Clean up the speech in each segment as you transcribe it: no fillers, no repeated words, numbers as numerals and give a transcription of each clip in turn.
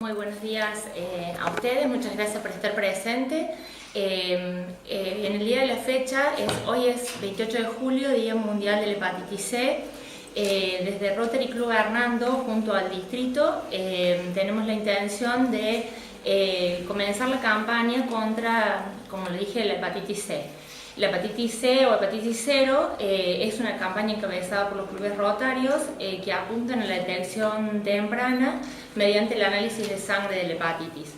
Muy buenos días a ustedes, muchas gracias por estar presente. En el día de la fecha, hoy es 28 de julio, Día Mundial de la Hepatitis C. Desde Rotary Club Hernando, junto al distrito, tenemos la intención de comenzar la campaña contra, como le dije, la hepatitis C. La hepatitis C o hepatitis cero es una campaña encabezada por los clubes rotarios que apuntan a la detección temprana mediante el análisis de sangre de la hepatitis.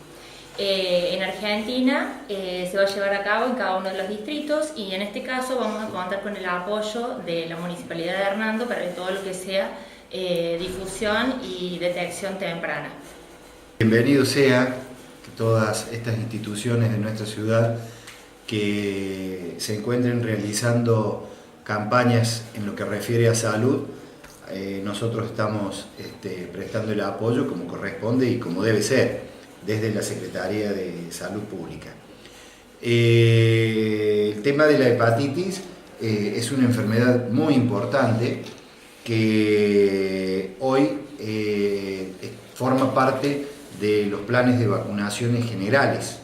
En Argentina se va a llevar a cabo en cada uno de los distritos y en este caso vamos a contar con el apoyo de la Municipalidad de Hernando para todo lo que sea difusión y detección temprana. Bienvenido sea que todas estas instituciones de nuestra ciudad que se encuentren realizando campañas en lo que refiere a salud. Nosotros estamos prestando el apoyo como corresponde y como debe ser desde la Secretaría de Salud Pública. El tema de la hepatitis es una enfermedad muy importante que hoy forma parte de los planes de vacunaciones generales.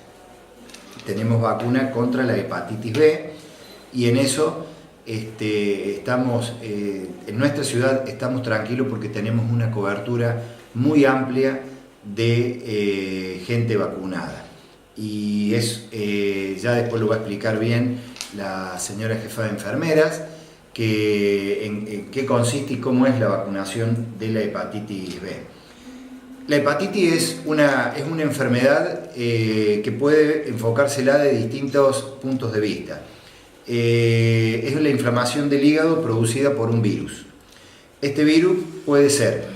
Tenemos vacuna contra la hepatitis B y en eso estamos, en nuestra ciudad estamos tranquilos porque tenemos una cobertura muy amplia de gente vacunada. Y ya después lo va a explicar bien la señora jefa de enfermeras en qué consiste y cómo es la vacunación de la hepatitis B. La hepatitis es una enfermedad que puede enfocársela de distintos puntos de vista. Es la inflamación del hígado producida por un virus. Este virus puede ser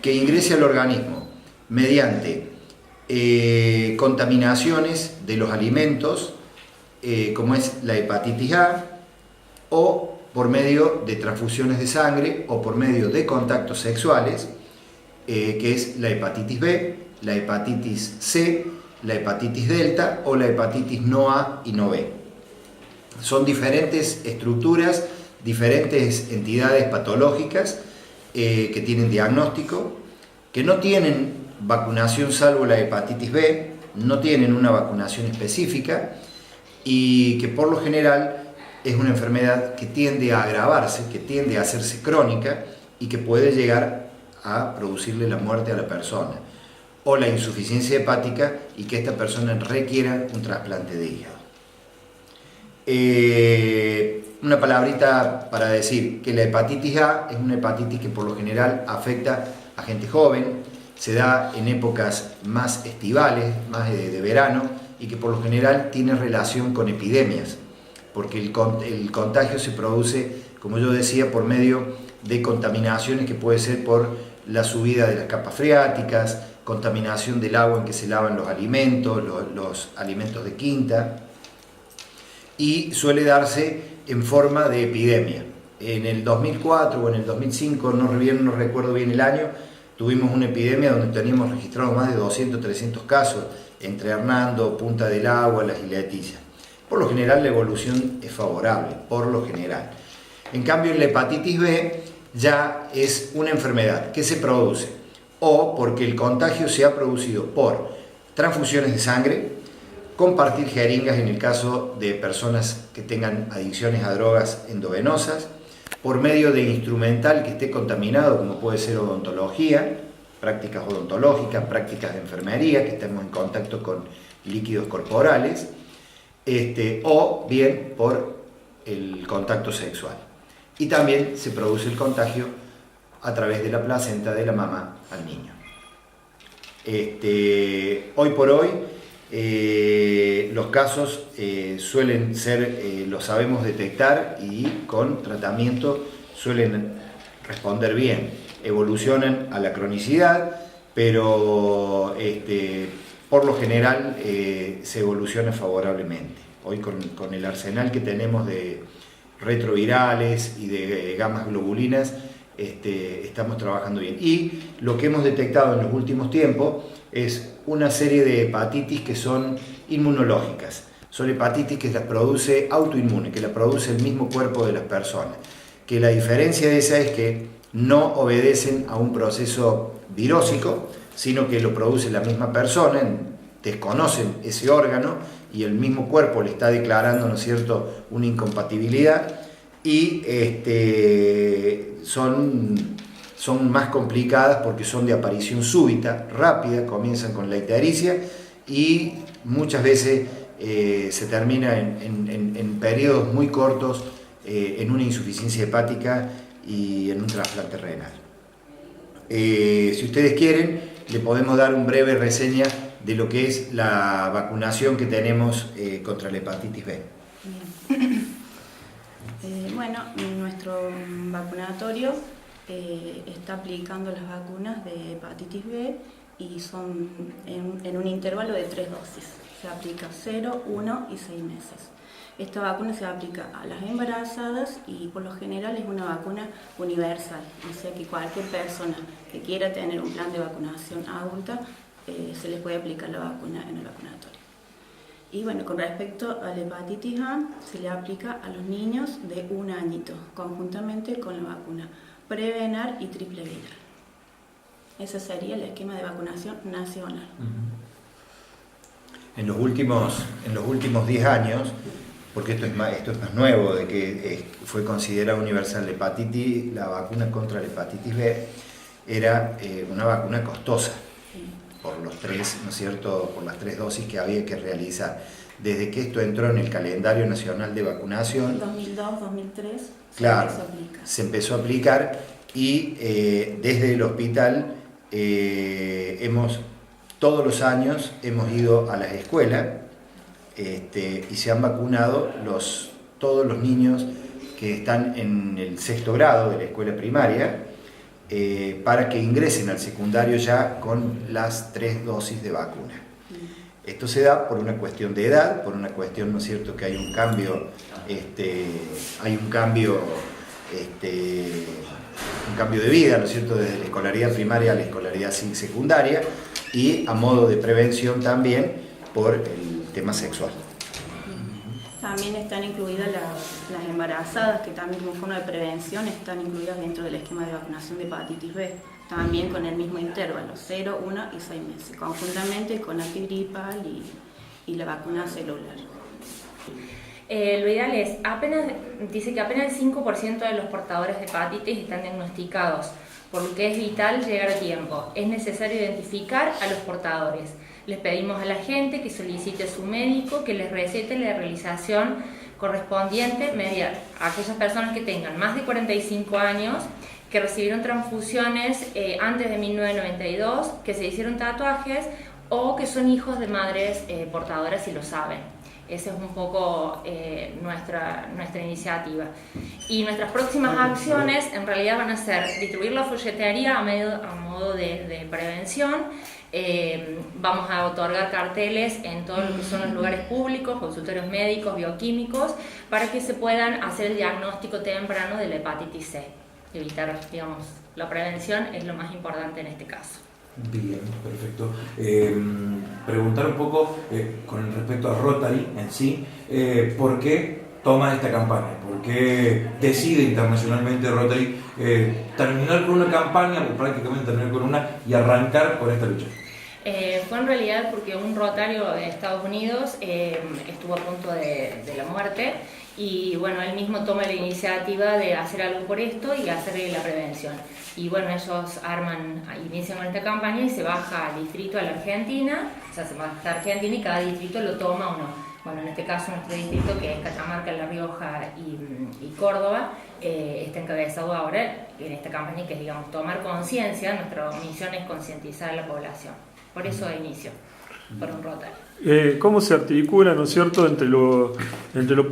que ingrese al organismo mediante contaminaciones de los alimentos, como es la hepatitis A, o por medio de transfusiones de sangre o por medio de contactos sexuales, que es la hepatitis B, la hepatitis C, la hepatitis delta o la hepatitis no A y no B. Son diferentes estructuras, diferentes entidades patológicas que tienen diagnóstico, que no tienen vacunación salvo la hepatitis B, no tienen una vacunación específica y que por lo general es una enfermedad que tiende a agravarse, que tiende a hacerse crónica y que puede llegar a producirle la muerte a la persona o la insuficiencia hepática y que esta persona requiera un trasplante de hígado. Una palabrita para decir que la hepatitis A es una hepatitis que por lo general afecta a gente joven, se da en épocas más estivales, más de verano y que por lo general tiene relación con epidemias, porque el contagio se produce, como yo decía, por medio de contaminaciones que puede ser por la subida de las capas freáticas, contaminación del agua en que se lavan los alimentos de quinta, y suele darse en forma de epidemia. En el 2004 o en el 2005, no recuerdo bien el año, tuvimos una epidemia donde teníamos registrados más de 200, 300 casos entre Hernando, Punta del Agua, Las Iletillas. Por lo general la evolución es favorable, por lo general. En cambio en la hepatitis B ya es una enfermedad que se produce o porque el contagio se ha producido por transfusiones de sangre, compartir jeringas en el caso de personas que tengan adicciones a drogas endovenosas, por medio de instrumental que esté contaminado, como puede ser odontología, prácticas odontológicas, prácticas de enfermería, que estemos en contacto con líquidos corporales, o bien por el contacto sexual. Y también se produce el contagio a través de la placenta de la mamá al niño. Hoy por hoy los casos suelen ser, los sabemos detectar y con tratamiento suelen responder bien. Evolucionan a la cronicidad, pero por lo general se evoluciona favorablemente. Hoy con el arsenal que tenemos de retrovirales y de gamas globulinas, estamos trabajando bien. Y lo que hemos detectado en los últimos tiempos es una serie de hepatitis que son inmunológicas. Son hepatitis que las produce autoinmune, que las produce el mismo cuerpo de las personas. Que la diferencia de esa es que no obedecen a un proceso virósico, sino que lo produce la misma persona, desconocen ese órgano y el mismo cuerpo le está declarando, ¿no es cierto?, una incompatibilidad, y son más complicadas porque son de aparición súbita, rápida, comienzan con la ictericia y muchas veces se termina en periodos muy cortos en una insuficiencia hepática y en un trasplante renal. Si ustedes quieren, le podemos dar una breve reseña de lo que es la vacunación que tenemos contra la hepatitis B. Bueno, nuestro vacunatorio está aplicando las vacunas de hepatitis B y son en un intervalo de 3 dosis. Se aplica 0, 1 y 6 meses. Esta vacuna se aplica a las embarazadas y por lo general es una vacuna universal, o sea que cualquier persona que quiera tener un plan de vacunación adulta se les puede aplicar la vacuna en el vacunatorio. Y bueno, con respecto a la hepatitis A, se le aplica a los niños de 1 añito, conjuntamente con la vacuna Prevenar y triple viral. Ese sería el esquema de vacunación nacional. En los últimos 10 años, porque esto es más nuevo, de que fue considerada universal la hepatitis, la vacuna contra la hepatitis B era una vacuna costosa. Por los 3, ¿no es cierto?, por las 3 dosis que había que realizar. Desde que esto entró en el calendario nacional de vacunación, 2002, 2003, claro, se empezó a aplicar y desde el hospital todos los años hemos ido a las escuelas y se han vacunado todos los niños que están en el 6º grado de la escuela primaria, para que ingresen al secundario ya con las 3 dosis de vacuna. Esto se da por una cuestión de edad, por una cuestión, ¿no es cierto?, que hay un cambio de vida, ¿no es cierto?, desde la escolaridad primaria a la escolaridad secundaria, y a modo de prevención también por el tema sexual. También están incluidas las embarazadas, que también como forma de prevención están incluidas dentro del esquema de vacunación de hepatitis B, también con el mismo intervalo, 0, 1 y 6 meses, conjuntamente con la antigripal y la vacuna celular. Lo ideal es, dice que apenas el 5% de los portadores de hepatitis están diagnosticados, por lo que es vital llegar a tiempo. Es necesario identificar a los portadores. Les pedimos a la gente que solicite a su médico que les recete la realización correspondiente a aquellas personas que tengan más de 45 años, que recibieron transfusiones antes de 1992, que se hicieron tatuajes o que son hijos de madres portadoras y lo saben. Esa es un poco nuestra iniciativa. Y nuestras próximas acciones en realidad van a ser distribuir la folletería a modo de prevención. Vamos a otorgar carteles en todos los que son los lugares públicos, consultorios médicos, bioquímicos, para que se puedan hacer el diagnóstico temprano de la hepatitis C. Evitar, digamos, la prevención es lo más importante en este caso. Bien, perfecto. Preguntar un poco con respecto a Rotary en sí, ¿por qué toma esta campaña? ¿Por qué decide internacionalmente Rotary terminar con una campaña, o prácticamente terminar con una, y arrancar con esta lucha? Fue en realidad porque un rotario de Estados Unidos estuvo a punto de la muerte y bueno, él mismo toma la iniciativa de hacer algo por esto y hacer la prevención. Y bueno, ellos inician con esta campaña y se baja al distrito, a la Argentina, o sea, se baja a Argentina y cada distrito lo toma o no. Bueno, en este caso nuestro distrito, que es Catamarca, La Rioja y Córdoba, está encabezado ahora en esta campaña, que es, digamos, tomar conciencia. Nuestra misión es concientizar a la población. Por eso inicio, por un Rotary. ¿Cómo se articula, ¿no es cierto?, entre lo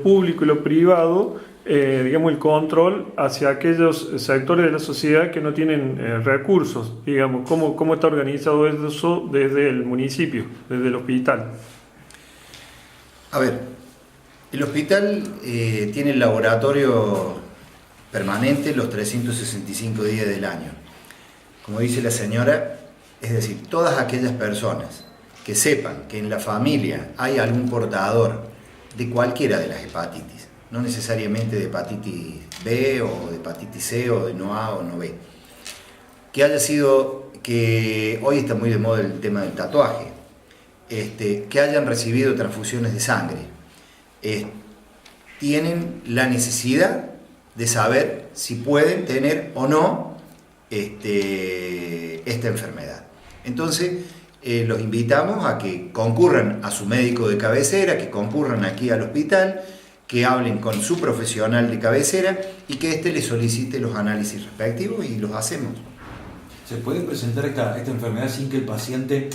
público y lo privado, digamos, el control hacia aquellos sectores de la sociedad que no tienen recursos? Digamos, ¿cómo está organizado eso desde el municipio, desde el hospital? A ver, el hospital tiene el laboratorio permanente los 365 días del año. Como dice la señora, es decir, todas aquellas personas que sepan que en la familia hay algún portador de cualquiera de las hepatitis, no necesariamente de hepatitis B o de hepatitis C o de no A o no B, que que hoy está muy de moda el tema del tatuaje, que hayan recibido transfusiones de sangre, tienen la necesidad de saber si pueden tener o no esta enfermedad. Entonces, los invitamos a que concurran a su médico de cabecera, que concurran aquí al hospital, que hablen con su profesional de cabecera y que éste les solicite los análisis respectivos y los hacemos. ¿Se puede presentar esta enfermedad sin que el paciente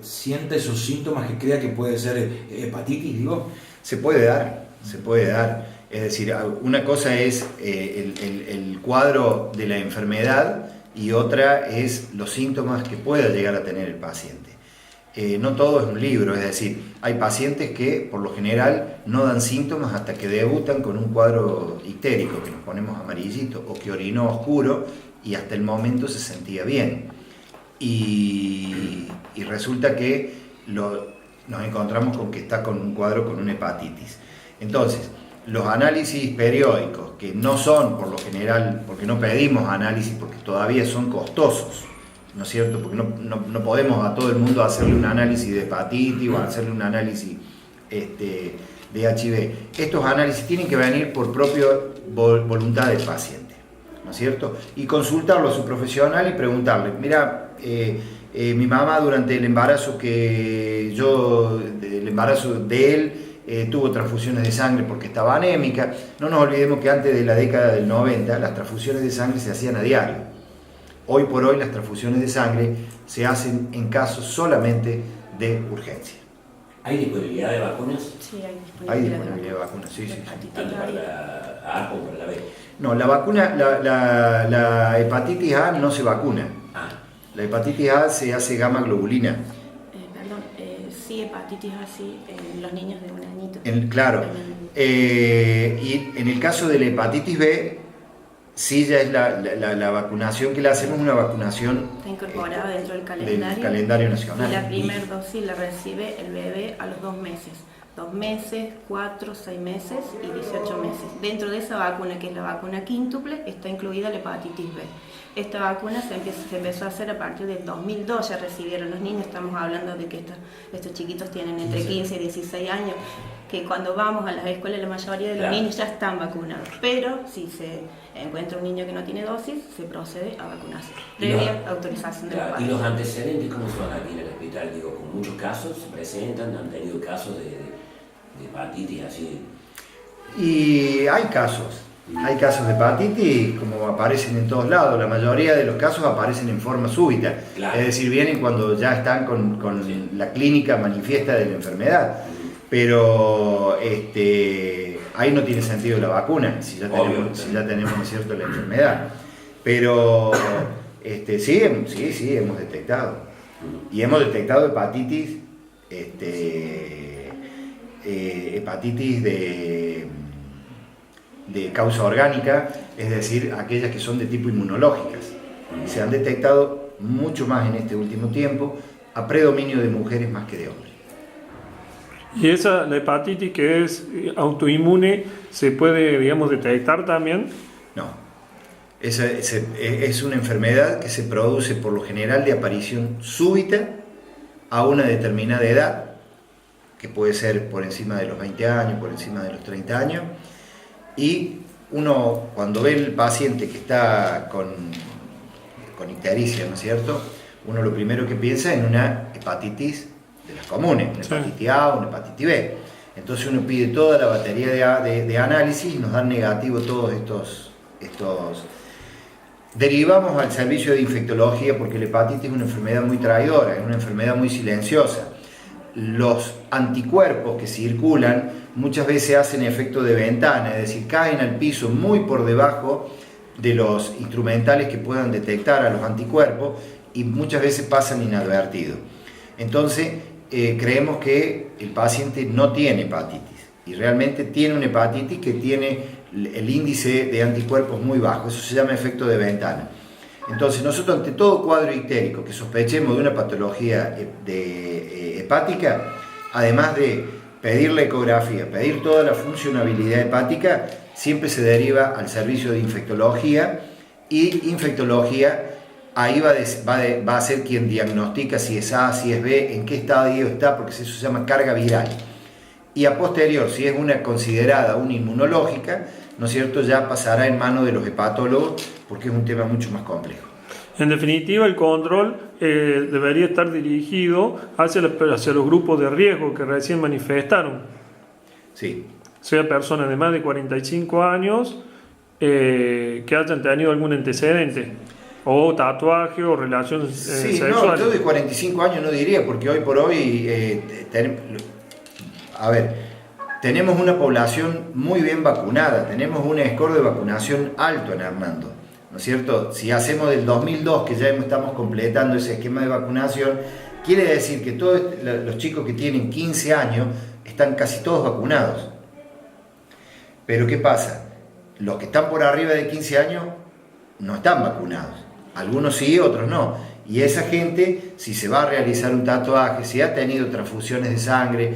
sienta esos síntomas que crea que puede ser hepatitis, digo? Se puede dar. Es decir, una cosa es el cuadro de la enfermedad y otra es los síntomas que pueda llegar a tener el paciente. No todo es un libro, es decir, hay pacientes que por lo general no dan síntomas hasta que debutan con un cuadro ictérico, que nos ponemos amarillito, o que orinó oscuro y hasta el momento se sentía bien. Y resulta que nos encontramos con que está con un cuadro con una hepatitis. Entonces, los análisis periódicos, que no son por lo general, porque no pedimos análisis porque todavía son costosos, ¿no es cierto? Porque no podemos a todo el mundo hacerle un análisis de hepatitis o hacerle un análisis de HIV. Estos análisis tienen que venir por propia voluntad del paciente, ¿no es cierto? Y consultarlo a su profesional y preguntarle, mira, mi mamá durante el embarazo de él, tuvo transfusiones de sangre porque estaba anémica. No nos olvidemos que antes de la década del 90 las transfusiones de sangre se hacían a diario. Hoy por hoy las transfusiones de sangre se hacen en casos solamente de urgencia. ¿Hay disponibilidad de vacunas? Sí, Hay disponibilidad de vacunas, sí. ¿Tanto para la A como para la B? No, la vacuna, la hepatitis A no se vacuna. La hepatitis A se hace gamma globulina. Sí, hepatitis A sí, en los niños de un añito. Claro. Y en el caso de la hepatitis B, sí ya es la vacunación que le hacemos, una vacunación está incorporada dentro del calendario nacional. Y la primera dosis la recibe el bebé a los 2 meses. 2 meses, 4, 6 meses y 18 meses. Dentro de esa vacuna, que es la vacuna quíntuple, está incluida la hepatitis B. Esta vacuna se empezó a hacer a partir del 2002, ya recibieron los niños, estamos hablando de que estos chiquitos tienen entre 15 y 16 años, que cuando vamos a las escuelas la mayoría de los niños ya están vacunados, pero si se encuentra un niño que no tiene dosis, se procede a vacunarse, previa autorización de la vacuna. ¿Y los antecedentes cómo son aquí en el hospital? Digo, con muchos casos se presentan, han tenido casos de hepatitis así. Y hay casos de hepatitis como aparecen en todos lados. La mayoría de los casos aparecen en forma súbita, claro. Es decir, vienen cuando ya están con sí, la clínica manifiesta de la enfermedad. Pero ahí no tiene sentido la vacuna, si ya tenemos ¿no es cierto?, la enfermedad. Pero sí, hemos detectado. Y hemos detectado hepatitis, hepatitis de causa orgánica, es decir, aquellas que son de tipo inmunológicas. Se han detectado mucho más en este último tiempo, a predominio de mujeres más que de hombres. ¿Y la hepatitis que es autoinmune se puede, digamos, detectar también? No. Es una enfermedad que se produce por lo general de aparición súbita a una determinada edad, que puede ser por encima de los 20 años, por encima de los 30 años, y uno cuando ve el paciente que está con ictericia, ¿no es cierto?, uno lo primero que piensa en una hepatitis de las comunes, una hepatitis A o una hepatitis B. Entonces uno pide toda la batería de análisis y nos dan negativo todos estos. Derivamos al servicio de infectología porque la hepatitis es una enfermedad muy traidora, es una enfermedad muy silenciosa. Los anticuerpos que circulan muchas veces hacen efecto de ventana, es decir, caen al piso muy por debajo de los instrumentales que puedan detectar a los anticuerpos y muchas veces pasan inadvertidos. Entonces, creemos que el paciente no tiene hepatitis y realmente tiene una hepatitis que tiene el índice de anticuerpos muy bajo, eso se llama efecto de ventana. Entonces nosotros ante todo cuadro ictérico que sospechemos de una patología hepática, además de pedir la ecografía, pedir toda la funcionabilidad hepática, siempre se deriva al servicio de infectología y infectología ahí va a ser quien diagnostica si es A, si es B, en qué estadio está, porque eso se llama carga viral. Y a posterior, si es una considerada una inmunológica, ¿no es cierto?, ya pasará en manos de los hepatólogos, porque es un tema mucho más complejo. En definitiva, el control debería estar dirigido hacia los grupos de riesgo que recién manifestaron. Sí. Sea personas de más de 45 años que hayan tenido algún antecedente, o tatuaje o relación sexual. No, yo de 45 años no diría, porque hoy por hoy, tenemos una población muy bien vacunada, tenemos un score de vacunación alto en Hernando, ¿no es cierto? Si hacemos del 2002, que ya estamos completando ese esquema de vacunación, quiere decir que todos los chicos que tienen 15 años están casi todos vacunados. Pero ¿qué pasa? Los que están por arriba de 15 años no están vacunados. Algunos sí, otros no. Y esa gente, si se va a realizar un tatuaje, si ha tenido transfusiones de sangre,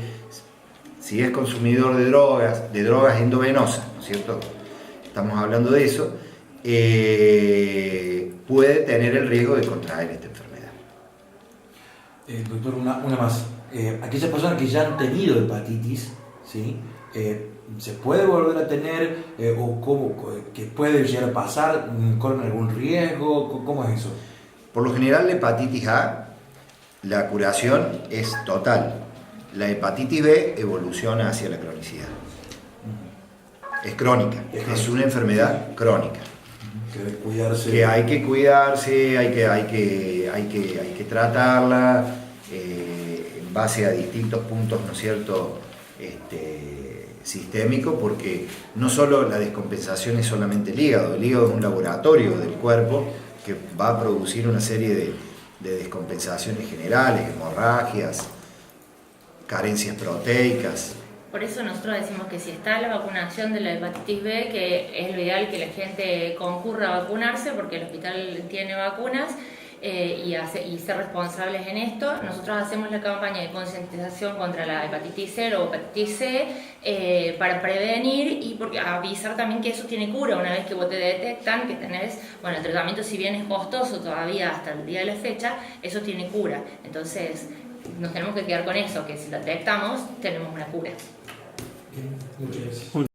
si es consumidor de drogas endovenosas, ¿no es cierto? Estamos hablando de eso, puede tener el riesgo de contraer esta enfermedad. Doctor, una más. Aquellas personas que ya han tenido hepatitis, ¿sí? ¿Se puede volver a tener o cómo que puede llegar a pasar? ¿Corren algún riesgo? ¿Cómo es eso? Por lo general, la hepatitis A, la curación es total. La hepatitis B evoluciona hacia la cronicidad. Es crónica, es una enfermedad crónica. Que hay que cuidarse, hay que tratarla en base a distintos puntos, ¿no es cierto?, sistémico, porque no solo la descompensación es solamente el hígado es un laboratorio del cuerpo que va a producir una serie de descompensaciones generales, hemorragias, carencias proteicas. Por eso nosotros decimos que si está la vacunación de la hepatitis B, que es lo ideal que la gente concurra a vacunarse, porque el hospital tiene vacunas, y ser responsables en esto. Nosotros hacemos la campaña de concientización contra la hepatitis C o hepatitis C para prevenir y porque avisar también que eso tiene cura. Una vez que vos te detectan que tenés, bueno, el tratamiento, si bien es costoso todavía hasta el día de la fecha, eso tiene cura. Entonces nos tenemos que quedar con eso, que si lo detectamos tenemos una cura. Muchas gracias.